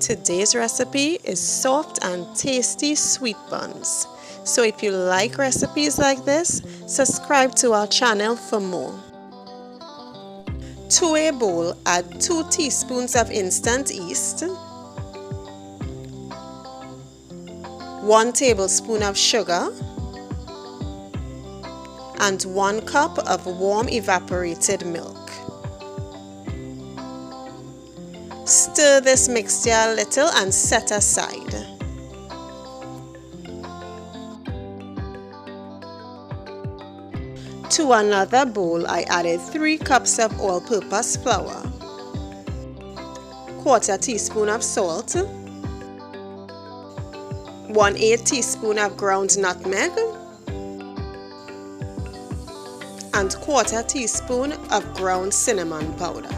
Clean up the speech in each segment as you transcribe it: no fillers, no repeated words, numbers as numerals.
Today's recipe is soft and tasty sweet buns. So if you like recipes like this, subscribe to our channel for more. To a bowl, add 2 teaspoons of instant yeast, 1 tablespoon of sugar, and 1 cup of warm evaporated milk. Stir this mixture a little and set aside. To another bowl, I added 3 cups of all-purpose flour, 1/4 teaspoon of salt, 1/8 teaspoon of ground nutmeg, and 1/4 teaspoon of ground cinnamon powder.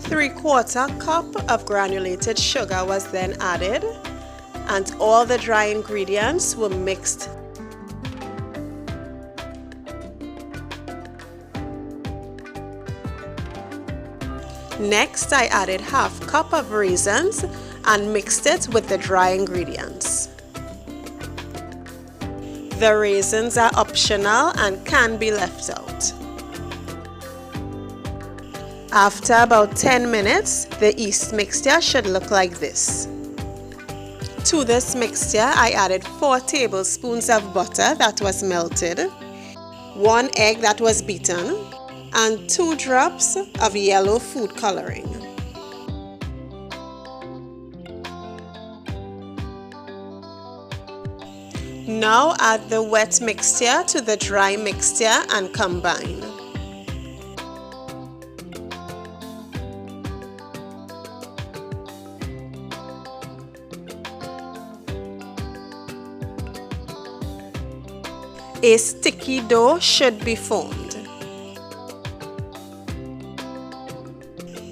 3/4 cup of granulated sugar was then added, and all the dry ingredients were mixed. Next, I added 1/2 cup of raisins and mixed it with the dry ingredients. The raisins are optional and can be left out. After about 10 minutes, the yeast mixture should look like this. To this mixture, I added 4 tablespoons of butter that was melted, 1 egg that was beaten, and 2 drops of yellow food coloring. Now add the wet mixture to the dry mixture and combine. A sticky dough should be formed.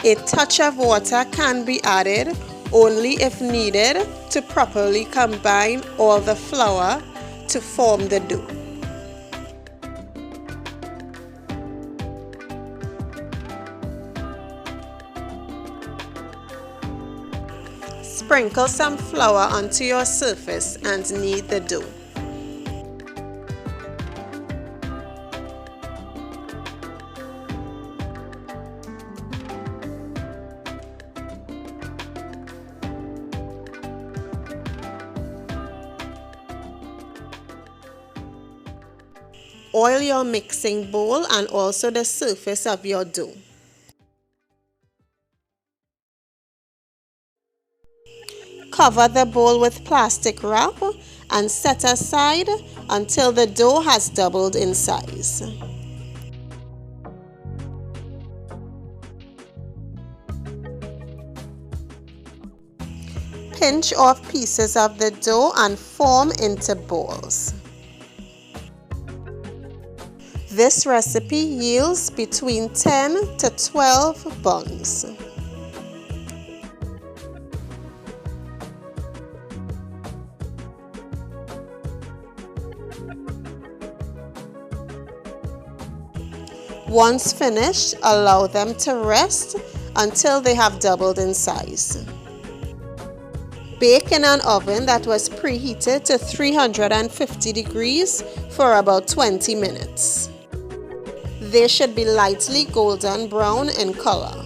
A touch of water can be added only if needed to properly combine all the flour to form the dough. Sprinkle some flour onto your surface and knead the dough. Oil your mixing bowl and also the surface of your dough. Cover the bowl with plastic wrap and set aside until the dough has doubled in size. Pinch off pieces of the dough and form into balls. This recipe yields between 10 to 12 buns. Once finished, allow them to rest until they have doubled in size. Bake in an oven that was preheated to 350 degrees for about 20 minutes. They should be lightly golden brown in color.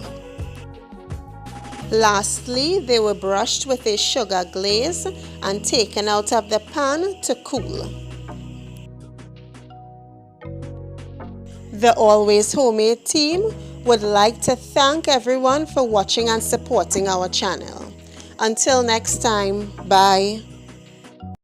Lastly, they were brushed with a sugar glaze and taken out of the pan to cool. The Always Homemade team would like to thank everyone for watching and supporting our channel. Until next time, bye.